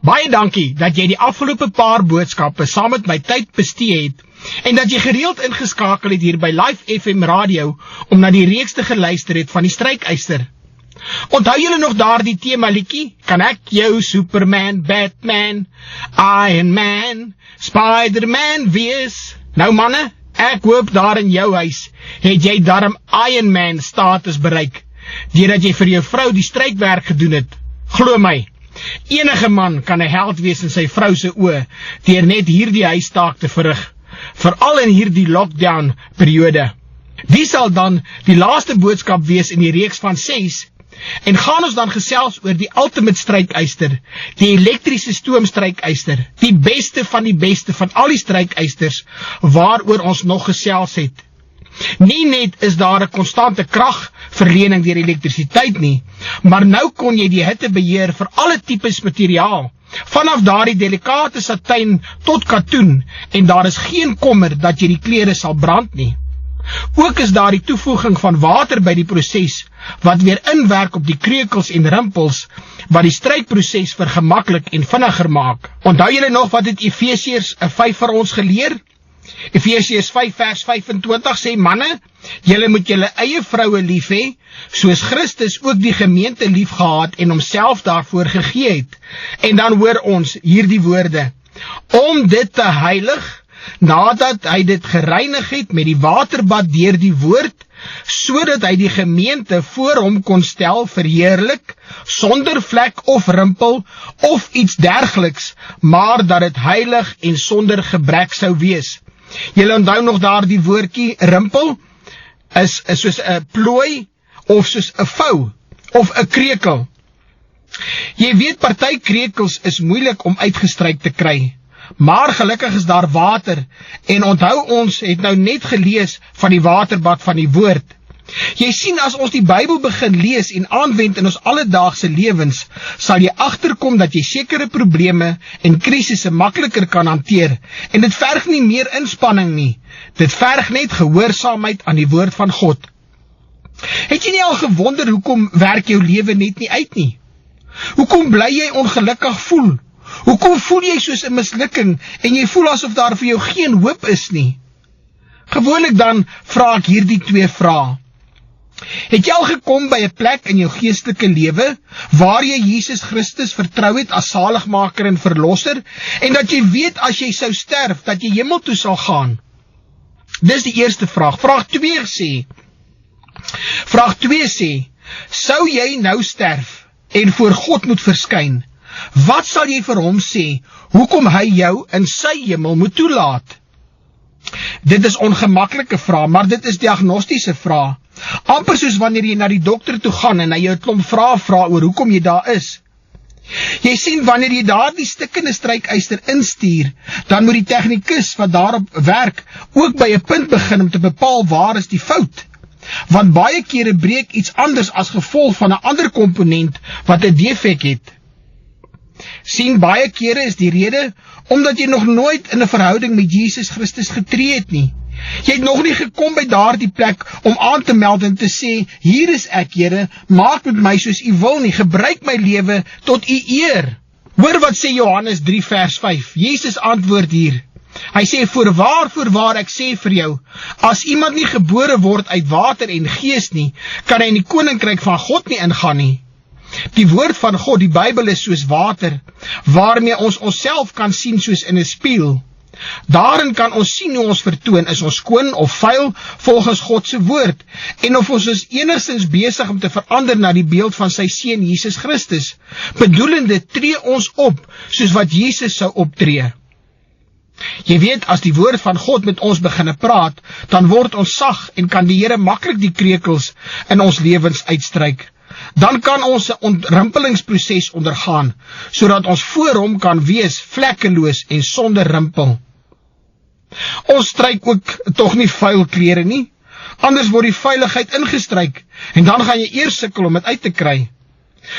Baie dankie dat jy die afgelope paar boodskappe saam met my tyd bestee het en dat jy gereeld ingeskakel het hier by Live FM Radio om na die reeks te geluister het van die Strykyster. Onthou julle nog daardie tema liedjie? Kan ek jou Superman, Batman, Iron Man, Spider-Man wees? Nou manne, ek hoop daar in jou huis het jy darm Iron Man status bereik, deurdat jy vir jou vrou die strykwerk gedoen het. Glo my, enige man kan 'n held wees in sy vrou se oë, deur net hierdie huistaak te verrig, veral in hierdie lockdown periode. Die sal dan die laaste boodskap wees in die reeks van 6, en gaan ons dan gesels oor die ultimate strykyster, die elektriese stoomstrykyster, die beste van al die strykysters, waaroor ons nog gesels het. Nie net is daar 'n konstante kragverlening deur elektrisiteit nie, maar nou kon jy die hitte beheer vir alle tipes materiaal, vanaf daardie delikate satijn tot katoen, en daar is geen kommer dat jy die klere sal brand nie. Ook is daar die toevoeging van water by die proses, wat weer inwerk op die kreukels en rimpels, wat die strykproses vergemaklik en vinniger maak. Onthou julle nog wat het Efesiërs 5 vir ons geleer? Efesiërs 5 vers 25 sê, manne, julle moet julle eie vroue lief hê, soos Christus ook die gemeente lief gehad en homself daarvoor gegee het. En dan hoor ons hierdie woorde, om dit te heilig, nadat hy dit gereinig het met die waterbad deur die woord, sodat hy die gemeente voor hom kon stel verheerlik, sonder vlek of rimpel of iets dergeliks, maar dat het heilig en sonder gebrek sou wees. Julle onthou nog daar die woordjie rimpel, is soos 'n plooi, of soos 'n vou, of 'n kreukel. Jy weet, party kreukels is moeilik om uitgestryk te kry, maar gelukkig is daar water, en onthou ons het nou net gelees van die waterbad van die woord. Jy sien, as ons die Bybel begin lees en aanwend in ons alledaagse lewens, sal jy agterkom dat jy sekere probleme en krisisse makliker kan hanteer, en dit verg nie meer inspanning nie, dit verg net gehoorsaamheid aan die woord van God. Het jy nie al gewonder hoekom werk jou lewe net nie uit nie? Hoekom bly jy ongelukkig voel? Hoekom voel jy soos 'n mislukking en jy voel asof daar vir jou geen hoop is nie? Gewoonlik dan vra ek hierdie 2 vrae. Het jy al gekom by 'n plek in jou geestelike lewe waar jy Jesus Christus vertrou het as saligmaker en verlosser, en dat jy weet as jy sou sterf dat jy hemel toe sal gaan? Dis die eerste vraag. Vraag 2 sê, sou jy nou sterf en voor God moet verskyn, wat sal jy vir hom sê, hoekom hy jou in sy hemel moet toelaat? Dit is ongemaklike vraag, maar dit is diagnostiese vraag. Amper soos wanneer jy na die dokter toe gaan en hy jou 'n klomp vrae vra oor hoekom jy daar is. Jy sien, wanneer jy daar die stikkende strykyster instuur, dan moet die tegnikus wat daarop werk ook by 'n punt begin om te bepaal waar is die fout. Want baie kere breek iets anders as gevolg van 'n ander komponent wat 'n defek het. Sien, baie kere is die rede omdat jy nog nooit in 'n verhouding met Jesus Christus getree het nie. Jy het nog nie gekom by daardie plek om aan te meld en te sê, hier is ek, Here, maak met my soos u wil nie, gebruik my lewe tot u eer. Hoor wat sê Johannes 3 vers 5, Jesus antwoord hier. Hy sê, voorwaar ek sê vir jou, as iemand nie gebore word uit water en gees nie, kan hy in die koninkryk van God nie ingaan nie. Die woord van God, die Bybel, is soos water, waarmee ons onsself kan sien soos in 'n spieël. Daarin kan ons sien hoe ons vertoon, is ons skoon of vuil volgens God se woord, en of ons is enigstens besig om te verander na die beeld van sy seun Jesus Christus, bedoelende tree ons op soos wat Jesus sou optree. Jy weet, as die woord van God met ons begin praat, dan word ons sag en kan die Here maklik die kreukels in ons lewens uitstryk. Dan kan ons 'n ontrimpelingsproses ondergaan, sodat ons voor hom kan wees vlekkeloos en sonder rimpel. Ons stryk ook tog nie vuil klere nie, anders word die vuiligheid ingestryk, en dan gaan jy eers sukkel om dit uit te kry.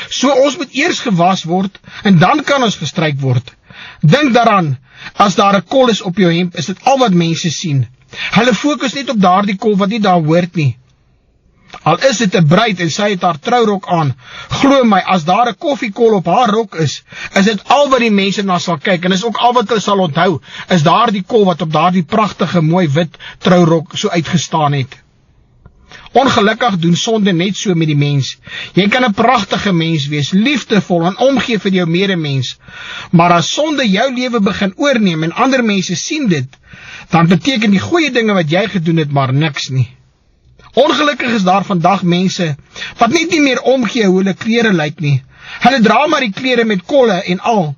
So ons moet eers gewas word, en dan kan ons gestryk word. Dink daaraan, as daar 'n kol is op jou hemp, is dit al wat mense sien. Hulle fokus net op daardie kol wat nie daar hoort nie. Al is dit 'n bruid en sy het haar trourok aan, glo my, as daar 'n koffiekol op haar rok is dit al wat die mense na sal kyk, en is ook al wat hulle sal onthou, is daar die kol wat op daardie pragtige, mooi wit trourok so uitgestaan het. Ongelukkig doen sonde net so met die mens. Jy kan 'n pragtige mens wees, liefdevol en omgee vir jou medemens, maar as sonde jou lewe begin oorneem en ander mense sien dit, dan beteken die goeie dinge wat jy gedoen het maar niks nie. Ongelukkig is daar vandag mense wat net nie meer omgee hoe hulle klere lyk nie. Hulle dra maar die klere met kolle en al.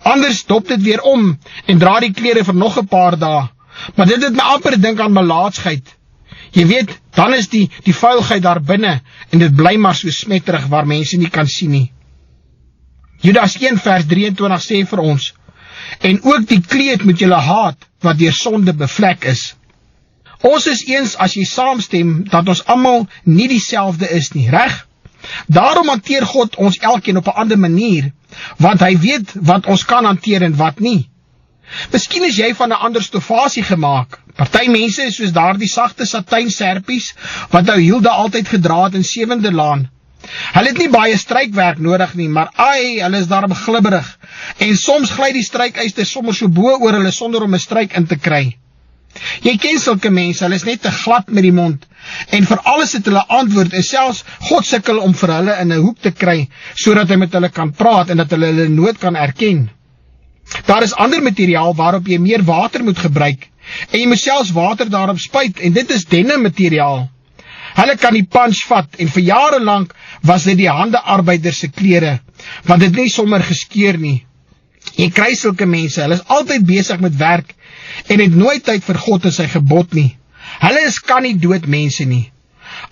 Anders dop dit weer om en dra die klere vir nog 'n paar dae. Maar dit het my amper dink aan melaatsheid. Jy weet, dan is die vuilheid daar binne en dit bly maar so smetterig waar mense nie kan sien nie. Judas 1 vers 23 sê vir ons, en ook die kleed moet julle haat wat deur sonde bevlek is. Ons is eens as jy saamstem dat ons almal nie dieselfde is nie, reg? Daarom hanteer God ons elkeen op 'n ander manier, want hy weet wat ons kan hanteer en wat nie. Miskien is jy van 'n ander stofasie gemaak. Party mense is soos daardie sagte satijn serpies wat ou Hilda altyd gedra het in 7de laan. Hulle het nie baie strykwerk nodig nie, maar hulle is daarom glibberig. En soms gly die strykyster sommer so bo oor hulle sonder om 'n stryk in te kry. Jy ken sulke mense, hulle is net te glad met die mond. En vir alles het hulle antwoord en selfs God sukkel om vir hulle in 'n hoek te kry, sodat hy met hulle kan praat en dat hulle nood kan erken. Daar is ander materiaal waarop jy meer water moet gebruik, en jy moet selfs water daarop spuit, en dit is denim materiaal. Hulle kan die punch vat, en vir jare lank was dit die handearbeiders se klere, want dit nie sommer geskeur nie. Jy kry sulke mense, hulle is altyd besig met werk, en het nooit tyd vir God en sy gebod nie. Hulle kan nie dood mense nie.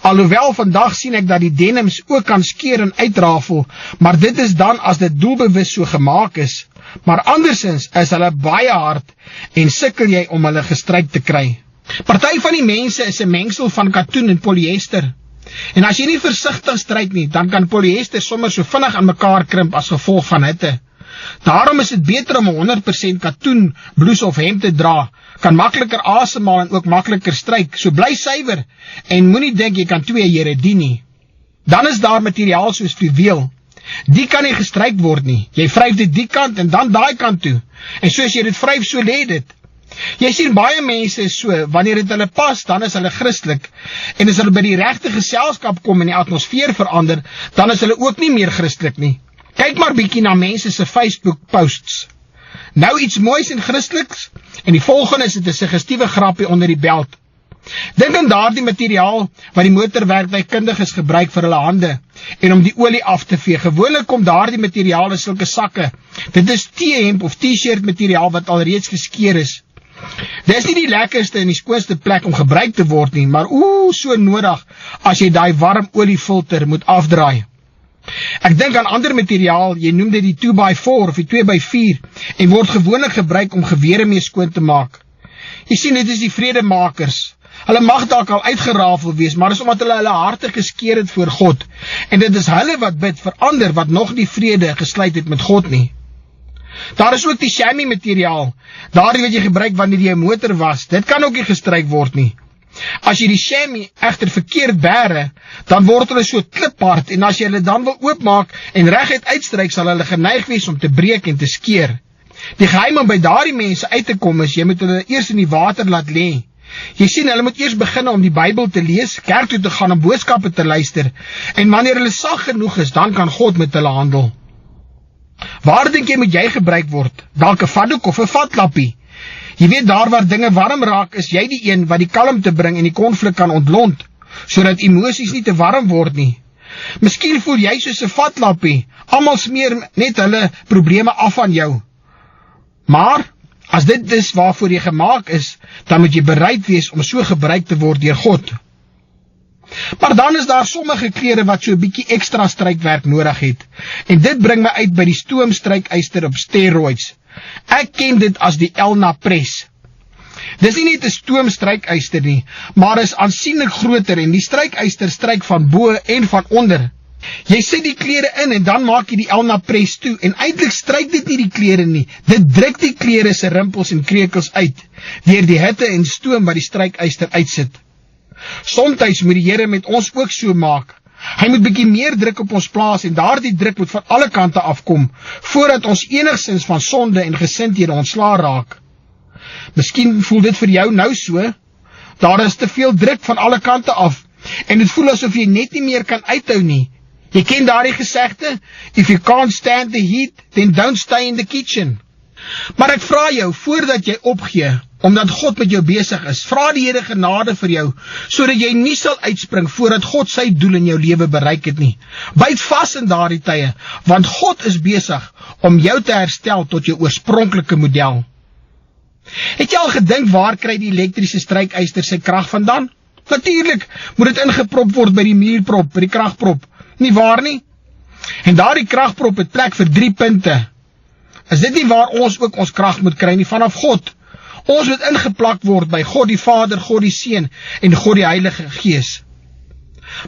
Alhoewel vandag sien ek dat die denims ook kan skeer en uitrafel, maar dit is dan as dit doelbewus so gemaak is. Maar andersins is hulle baie hard en sukkel jy om hulle gestryk te kry. Party van die mense is 'n mengsel van katoen en polyester. En as jy nie versigtig stryk nie, dan kan polyester sommer so vinnig aan mekaar krimp as gevolg van hitte. Daarom is dit beter om 100% katoen blouse of hemd te dra, kan makliker asemhaal en ook makliker stryk, so bly suiwer en moenie dink jy kan twee here dien nie. Dan is daar materiaal soos fluweel. Die kan nie gestryk word nie. Jy vryf dit die kant en dan daai kant toe. En soos jy dit vryf, so lê dit. Jy sien baie mense is so, wanneer dit hulle pas, dan is hulle Christelik. En as hulle by die regte geselskap kom en die atmosfeer verander, dan is hulle ook nie meer Christelik nie. Kyk maar bietjie na mense se Facebook posts. Nou iets moois en Christeliks, en die volgende is dit 'n suggestiewe grappie onder die belt. Dink aan daardie materiaal wat die motorwerktuigkundiges gebruik vir hulle hande en om die olie af te vee. Gewoonlik kom daardie materiaal in sulke sakke. Dit is T-hemp of T-shirt materiaal wat alreeds geskeur is. Dit is nie die lekkerste en die skoonste plek om gebruik te word nie, maar so nodig as jy daai warm oliefilter moet afdraai. Ek dink aan ander materiaal, jy noem dit die 2x4 of die 2x4 en word gewoonlik gebruik om gewere mee skoon te maak. Jy sien, dit is die vredemakers. Hulle mag dalk al uitgerafel wees, maar dis omdat hulle harte geskeur het voor God. En dit is hulle wat bid vir ander wat nog nie vrede gesluit het met God nie. Daar is ook die chamois materiaal. Daardie wat jy gebruik wanneer jy 'n motor was, dit kan ook nie gestryk word nie. As jy die chamois egter verkeerd bære, dan word hulle so kliphard en as jy hulle dan wil oopmaak en reguit uitstryk, sal hulle geneig wees om te breek en te skeer. Die geheim om by daardie mense uit te kom is, jy moet hulle eers in die water laat lê. Jy sien, hulle moet eers begin om die Bybel te lees, kerk toe te gaan om boodskappe te luister, en wanneer hulle sag genoeg is, dan kan God met hulle handel. Waar dink jy moet jy gebruik word? Dalk 'n vatdoek of 'n vatlappie? Jy weet, daar waar dinge warm raak, is jy die een wat die kalmte bring en die konflik kan ontlont, sodat emosies nie te warm word nie. Miskien voel jy soos 'n vatlappie, almal smeer net hulle probleme af aan jou. Maar, as dit is waarvoor jy gemaak is, dan moet jy bereid wees om so gebruik te word deur God. Maar dan is daar sommige klere wat so 'n bietjie ekstra strykwerk nodig het. En dit bring my uit by die stoomstrykyster op steroids. Ek ken dit as die Elna Press. Dis nie net 'n stoomstrykyster nie, maar is aansienlik groter en die strykyster stryk van bo en van onder. Jy sit die klere in en dan maak jy die Elna Press toe en eintlik stryk dit nie die klere nie. Dit druk die klere se rimpels en krekels uit deur die hitte en stoom wat die strykyster uitsit. Somtyds moet die Here met ons ook so maak. Hy moet bietjie meer druk op ons plaas en daardie druk moet van alle kante afkom, voordat ons enigstens van sonde en gesindhede ontslae raak. Miskien voel dit vir jou nou so, daar is te veel druk van alle kante af, en dit voel asof jy net nie meer kan uithou nie. Jy ken daardie gesegde, if you can't stand the heat, then don't stay in the kitchen. Maar ek vra jou, voordat jy opgee, omdat God met jou besig is, vra die Here genade vir jou, sodat jy nie sal uitspring voordat God sy doel in jou lewe bereik het nie. Byt vas in daardie tye, want God is besig om jou te herstel tot jou oorspronklike model. Het jy al gedink waar kry die elektriese strykyster sy krag vandaan? Natuurlik moet dit ingeprop word by die muurprop, by die kragprop. Nie waar nie? En daardie kragprop het plek vir 3 punte. Is dit nie waar ons ook ons krag moet kry nie vanaf God? Ons moet ingeplak word by God die Vader, God die Seun en God die Heilige Gees.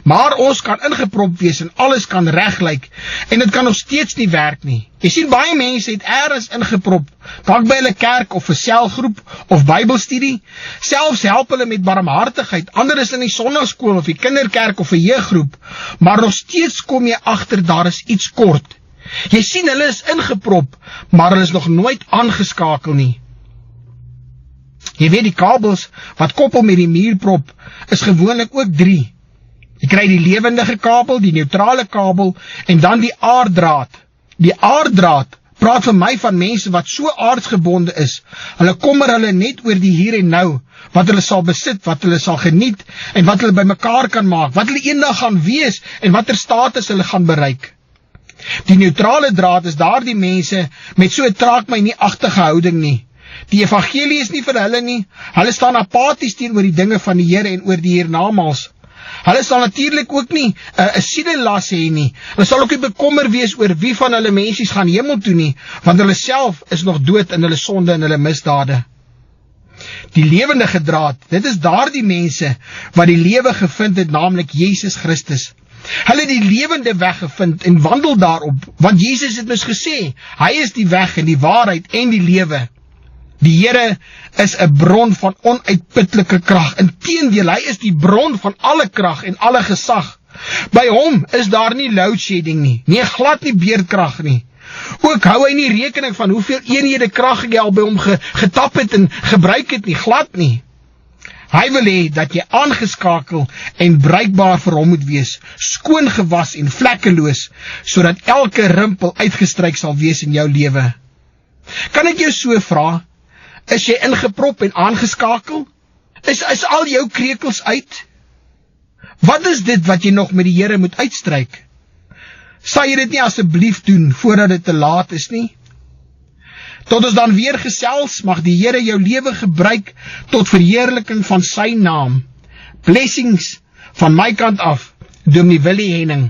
Maar ons kan ingeprop wees en alles kan reg lyk en dit kan nog steeds nie werk nie. Jy sien, baie mense het ergens ingeprop, dalk by hulle kerk of 'n selgroep of Bybelstudie. Selfs help hulle met barmhartigheid, ander is in die sonnaskool of die kinderkerk of 'n jeuggroep, maar nog steeds kom jy agter daar is iets kort. Jy sien, hulle is ingeprop, maar hulle is nog nooit aangeskakel nie. Jy weet, die kabels wat koppel met die muurprop is gewoonlik ook 3. Jy kry die lewendige kabel, die neutrale kabel en dan die aarddraad. Die aarddraad praat vir my van mense wat so aardsgebonde is. Hulle kommer hulle net oor die hier en nou, wat hulle sal besit, wat hulle sal geniet en wat hulle by mekaar kan maak, wat hulle eendag gaan wees en watter status hulle gaan bereik. Die neutrale draad is daardie mense met so 'n traak my nie-agtige houding nie. Die evangelie is nie vir hulle nie. Hulle staan apaties teenoor die dinge van die Here en oor die hiernamaals. Hulle sal natuurlik ook nie 'n siedelas hê nie. Hulle sal ook nie bekommer wees oor wie van hulle mensies gaan hemel toe nie, want hulle self is nog dood in hulle sonde en hulle misdade. Die lewendige draad, dit is daardie mense wat die lewe gevind het, naamlik Jesus Christus. Hulle het die lewende weg gevind en wandel daarop, want Jesus het mos gesê, hy is die weg en die waarheid en die lewe. Die Here is 'n bron van onuitputlike krag. Inteendeel, hy is die bron van alle krag en alle gesag. By hom is daar nie load shedding nie, nee, glad nie beerdkrag nie. Ook hou hy nie rekening van hoeveel eenhede krag jy al by hom getap het en gebruik het nie, glad nie. Hy wil hê dat jy aangeskakel en bruikbaar vir hom moet wees, skoon gewas en vlekkeloos, sodat elke rimpel uitgestryk sal wees in jou lewe. Kan ek jou so vra? Is jy ingeprop en aangeskakel? Is al jou krekels uit? Wat is dit wat jy nog met die Here moet uitstryk? Sal jy dit nie asseblief doen voordat dit te laat is nie? Tot ons dan weer gesels, mag die Here jou lewe gebruik tot verheerliking van sy naam. Blessings van my kant af, Dominee Willie Henning.